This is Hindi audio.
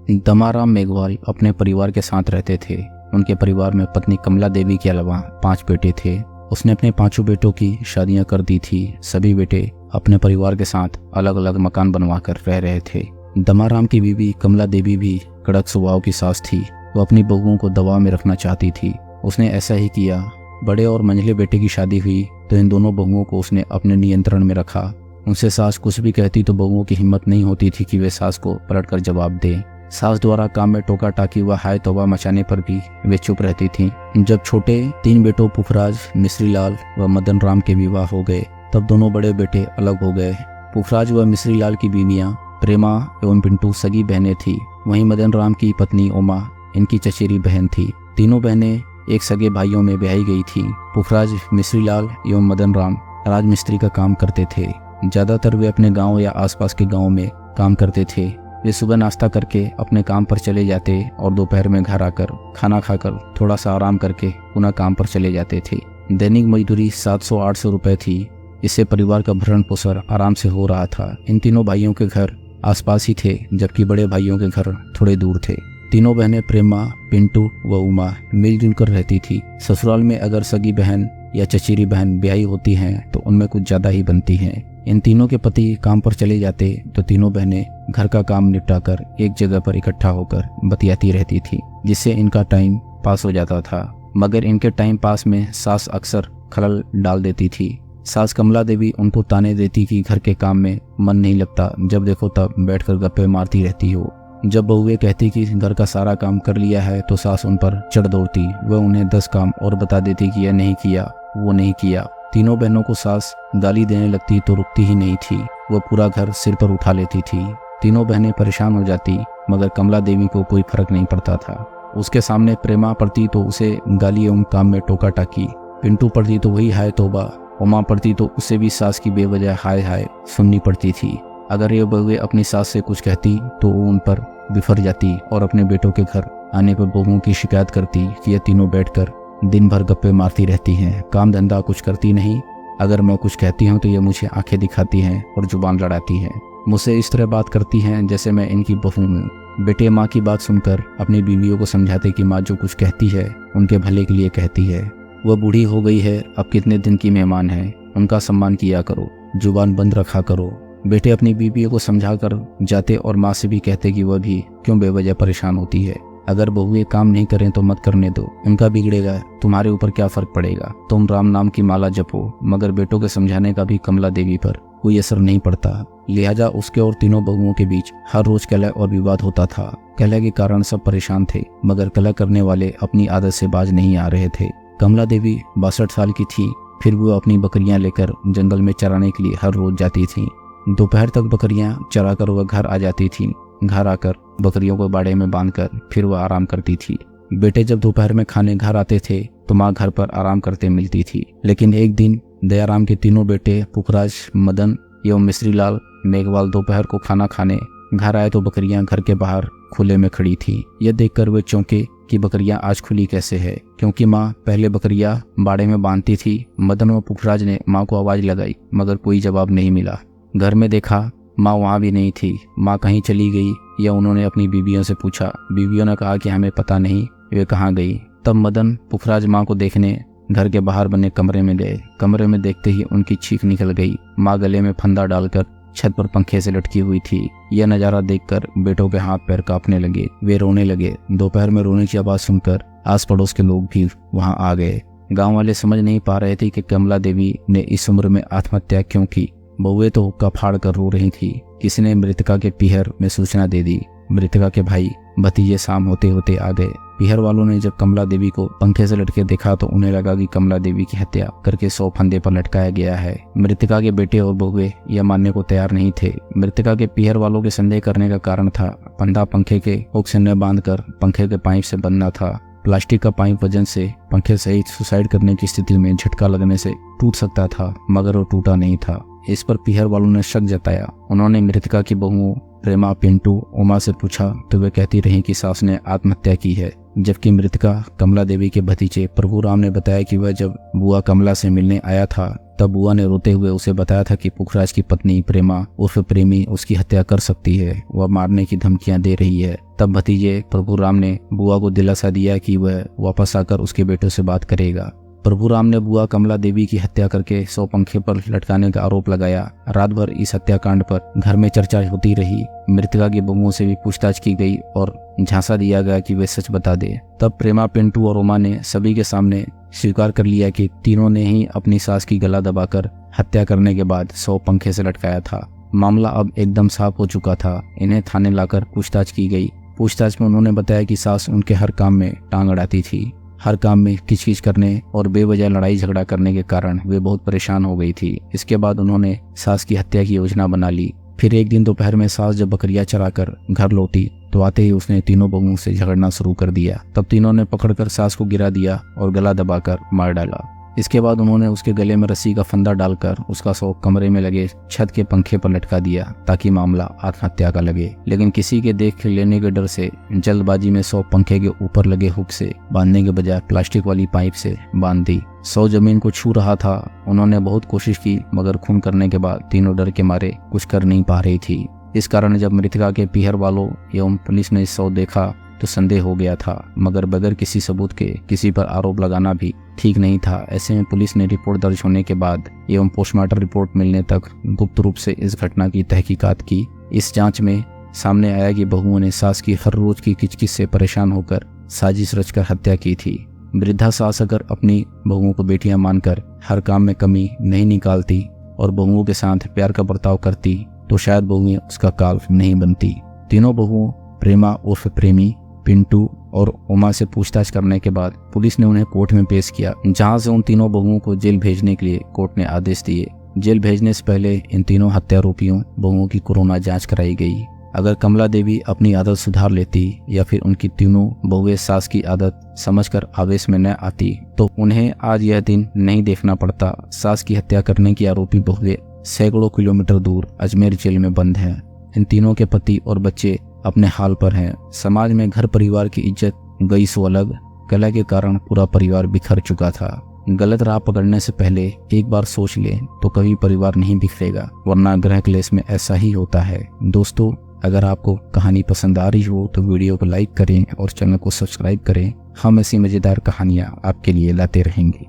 दमाराम मेघवाल अपने परिवार के साथ रहते थे। उनके परिवार में पत्नी कमला देवी के अलावा 5 बेटे थे। उसने अपने 5 बेटों की शादियां कर दी थी। सभी बेटे अपने परिवार के साथ अलग अलग मकान बनवाकर रह रहे थे। दमाराम की बीवी कमला देवी भी कड़क स्वभाव की सास थी। वो अपनी बहुओं को दबाव में रखना चाहती थी। उसने ऐसा ही किया। बड़े और मंझले बेटे की शादी हुई तो इन दोनों बहुओं को उसने अपने नियंत्रण में रखा। उनसे सास कुछ भी कहती तो बहुओं की हिम्मत नहीं होती थी कि वे सास को पलटकर जवाब दें। सास द्वारा काम में टोका टाकी व हाय तौबा मचाने पर भी वे चुप रहती थीं। जब छोटे 3 बेटों पुखराज, मिश्रीलाल व मदन राम के विवाह हो गए तब दोनों बड़े बेटे अलग हो गए। पुखराज व मिश्रीलाल की बीवियां प्रेमा एवं पिंटू सगी बहनें थीं। वहीं मदन राम की पत्नी उमा इनकी चचेरी बहन थी। तीनों बहनें एक सगे भाइयों में ब्याही गई थीं। पुखराज, मिश्रीलाल एवं मदन राम राजमिस्त्री का काम करते थे। ज्यादातर वे अपने गांव या आसपास के गांव में काम करते थे। वे सुबह नाश्ता करके अपने काम पर चले जाते और दोपहर में घर आकर खाना खाकर थोड़ा सा आराम करके पुनः काम पर चले जाते थे। दैनिक मजदूरी 700-800 रुपए थी। इससे परिवार का भरण पोषण आराम से हो रहा था। इन तीनों भाइयों के घर आसपास ही थे, जबकि बड़े भाइयों के घर थोड़े दूर थे। तीनों बहनें प्रेमा, पिंटू व उमा मिलजुल कर रहती थी। ससुराल में अगर सगी बहन या चचेरी बहन ब्याही होती हैं तो उनमें कुछ ज्यादा ही बनती हैं। इन तीनों के पति काम पर चले जाते तो तीनों बहनें घर का काम निपटाकर एक जगह पर इकट्ठा होकर बतियाती रहती थी, जिससे इनका टाइम पास हो जाता था। मगर इनके टाइम पास में सास अक्सर खलल डाल देती थी। सास कमला देवी उनको ताने देती कि घर के काम में मन नहीं लगता, जब देखो तब बैठकर गप्पे मारती रहती हो। जब बहुएं कहती कि घर का सारा काम कर लिया है तो सास उन पर चढ़ दौड़ती। वह उन्हें 10 काम और बता देती कि यह नहीं किया, वो नहीं किया। तीनों बहनों को सास गाली देने लगती तो रुकती ही नहीं थी। वह पूरा घर सिर पर उठा लेती थी। तीनों बहनें परेशान हो जाती, मगर कमला देवी को कोई फर्क नहीं पड़ता था। उसके सामने प्रेमा पड़ती तो उसे गाली एवं काम में टोका टाकी, पिंटू पड़ती तो वही हाय तौबा, उमा पड़ती तो उसे भी सास की बेवजह हाय हाय सुननी पड़ती थी। अगर ये बहुएं अपनी सास से कुछ कहती तो वो उन पर बिफर जाती और अपने बेटों के घर आने पर बहुओं की शिकायत करती कि ये तीनों बैठकर दिन भर गप्पे मारती रहती हैं, काम धंधा कुछ करती नहीं। अगर मैं कुछ कहती हूँ तो ये मुझे आंखें दिखाती हैं और जुबान लड़ाती हैं। मुझसे इस तरह बात करती हैं जैसे मैं इनकी बहू हूँ। बेटे माँ की बात सुनकर अपनी बीवियों को समझाते कि माँ जो कुछ कहती है उनके भले के लिए कहती है। वह बूढ़ी हो गई है, अब कितने दिन की मेहमान है, उनका सम्मान किया करो, जुबान बंद रखा करो। बेटे अपनी बीवियों को समझा कर जाते और माँ से भी कहते कि वह भी क्यों बेवजह परेशान होती है। अगर बहुएं काम नहीं करें तो मत करने दो, उनका बिगड़ेगा, तुम्हारे ऊपर क्या फर्क पड़ेगा। तुम राम नाम की माला जपो। मगर बेटों के समझाने का भी कमला देवी पर कोई असर नहीं पड़ता। लिहाजा उसके और तीनों बहुओं के बीच हर रोज कलह और विवाद होता था। कलह के कारण सब परेशान थे, मगर कलह करने वाले अपनी आदत से बाज नहीं आ रहे थे। कमला देवी 62 साल की थी, फिर वो अपनी बकरियां लेकर जंगल में चराने के लिए हर रोज जाती थी। दोपहर तक बकरियां चराकर वह घर आ जाती थी। घर आकर बकरियों को बाड़े में बांधकर फिर वह आराम करती थी। बेटे जब दोपहर में खाने घर आते थे तो माँ घर पर आराम करते मिलती थी। लेकिन एक दिन दयाराम के तीनों बेटे पुखराज, मदन एवं मिश्रीलाल मेघवाल दोपहर को खाना खाने घर आए तो बकरियां घर के बाहर खुले में खड़ी थी। यह देखकर वे चौंके कि बकरियां आज खुली कैसे है, क्योंकि माँ पहले बकरियां बाड़े में बांधती थी। मदन व पुखराज ने माँ को आवाज लगाई, मगर कोई जवाब नहीं मिला। घर में देखा, माँ वहाँ भी नहीं थी। माँ कहीं चली गई या उन्होंने अपनी बीवियों से पूछा। बीवियों ने कहा कि हमें पता नहीं वे कहाँ गई। तब मदन पुखराज माँ को देखने घर के बाहर बने कमरे में गए। कमरे में देखते ही उनकी चीख निकल गई। माँ गले में फंदा डालकर छत पर पंखे से लटकी हुई थी। यह नजारा देखकर बेटों के हाथ पैर कांपने लगे। वे रोने लगे। दोपहर में रोने की आवाज सुनकर आस पड़ोस के लोग भी वहां आ गए। गांव वाले समझ नहीं पा रहे थे कि कमला देवी ने इस उम्र में आत्महत्या क्यों की। बहुएं तो हुक्का फाड़ कर रो रही थी। किसी ने मृतका के पीहर में सूचना दे दी। मृतका के भाई भतीजे शाम होते होते आ गए। पीहर वालों ने जब कमला देवी को पंखे से लटके देखा तो उन्हें लगा कि कमला देवी की हत्या करके 100 फंदे पर लटकाया गया है। मृतका के बेटे और बहुएं यह मानने को तैयार नहीं थे। मृतका के पीहर वालों के संदेह करने का कारण था फंदा पंखे के हुक से न बांधकर पंखे के पाइप से बंधना था। प्लास्टिक का पाइप वजन से पंखे सहित सुसाइड करने की स्थिति में झटका लगने से टूट सकता था, मगर वो टूटा नहीं था। इस पर पीहर वालों ने शक जताया। उन्होंने मृतका की बहुओं प्रेमा, पिंटू, उमा से पूछा तो वे कहती रहीं कि सास ने आत्महत्या की है, जबकि मृतका कमला देवी के भतीजे प्रभु राम ने बताया कि वह जब बुआ कमला से मिलने आया था तब बुआ ने रोते हुए उसे बताया था कि पुखराज की पत्नी प्रेमा उर्फ प्रेमी उसकी हत्या कर सकती है, वह मारने की धमकियां दे रही है। तब भतीजे प्रभुराम ने बुआ को दिलासा दिया कि वह वापस आकर उसके बेटों से बात करेगा। प्रभुराम ने बुआ कमला देवी की हत्या करके 100 पंखे पर लटकाने का आरोप लगाया। रात भर इस हत्याकांड पर घर में चर्चा होती रही। मृतका की बहुओं से भी पूछताछ की गई और झांसा दिया गया कि वे सच बता दे। तब प्रेमा, पिंटू और उमा ने सभी के सामने स्वीकार कर लिया कि तीनों ने ही अपनी सास की गला दबाकर हत्या करने के बाद 100 पंखे से लटकाया था। मामला अब एकदम साफ हो चुका था। इन्हें थाने लाकर पूछताछ की गई। पूछताछ में उन्होंने बताया कि सास उनके हर काम में टांग अड़ाती थी। हर काम में किचकिच करने और बेवजह लड़ाई झगड़ा करने के कारण वे बहुत परेशान हो गई थी। इसके बाद उन्होंने सास की हत्या की योजना बना ली। फिर एक दिन दोपहर में सास जब बकरियां चराकर घर लौटी तो आते ही उसने तीनों बहुओं से झगड़ना शुरू कर दिया। तब तीनों ने पकड़कर सास को गिरा दिया और गला दबाकर मार डाला। इसके बाद उन्होंने उसके गले में रस्सी का फंदा डालकर उसका शव कमरे में लगे छत के पंखे पर लटका दिया ताकि मामला आत्महत्या का लगे। लेकिन किसी के देख लेने के डर से जल्दबाजी में 100 पंखे के ऊपर लगे हुक से बांधने के बजाय प्लास्टिक वाली पाइप से बांध दी। 100 जमीन को छू रहा था। उन्होंने बहुत कोशिश की मगर खून करने के बाद तीनों डर के मारे कुछ कर नहीं पा रही थी। इस कारण जब मृतका के पीहर वालों एवं पुलिस ने 100 देखा तो संदेह हो गया था, मगर बगैर किसी सबूत के किसी पर आरोप लगाना भी ठीक नहीं था। ऐसे में पुलिस ने रिपोर्ट दर्ज होने के बाद एवं पोस्टमार्टम रिपोर्ट मिलने तक गुप्त रूप से इस घटना की तहकीकात की। इस जांच में सामने आया कि बहुओं ने सास की हर रोज की किचकिच से परेशान होकर साजिश रचकर हत्या की थी। वृद्धा सास अगर अपनी बहुओं को बेटियां मानकर हर काम में कमी नहीं निकालती और बहुओं के साथ प्यार का बर्ताव करती तो शायद बहुएं उसका काल नहीं बनती। तीनों बहुओं प्रेमा उर्फ प्रेमी, पिंटू और उमा से पूछताछ करने के बाद पुलिस ने उन्हें कोर्ट में पेश किया, जहां से उन तीनों बहुओं को जेल भेजने के लिए कोर्ट ने आदेश दिए। जेल भेजने से पहले इन तीनों हत्यारोपियों बहुओं की कोरोना जांच कराई गई। अगर कमला देवी अपनी आदत सुधार लेती या फिर उनकी तीनों बहुएं सास की आदत समझकर आवेश में न आती तो उन्हें आज यह दिन नहीं देखना पड़ता। सास की हत्या करने की आरोपी बहुएं सैकड़ों किलोमीटर दूर अजमेर जेल में बंद हैं। इन तीनों के पति और बच्चे अपने हाल पर हैं। समाज में घर परिवार की इज्जत गई सो अलग। कलह के कारण पूरा परिवार बिखर चुका था। गलत राह पकड़ने से पहले एक बार सोच ले तो कभी परिवार नहीं बिखरेगा, वरना ग्रह क्लेश में ऐसा ही होता है। दोस्तों, अगर आपको कहानी पसंद आ रही हो तो वीडियो को लाइक करें और चैनल को सब्सक्राइब करें। हम ऐसी मजेदार कहानियां आपके लिए लाते रहेंगे।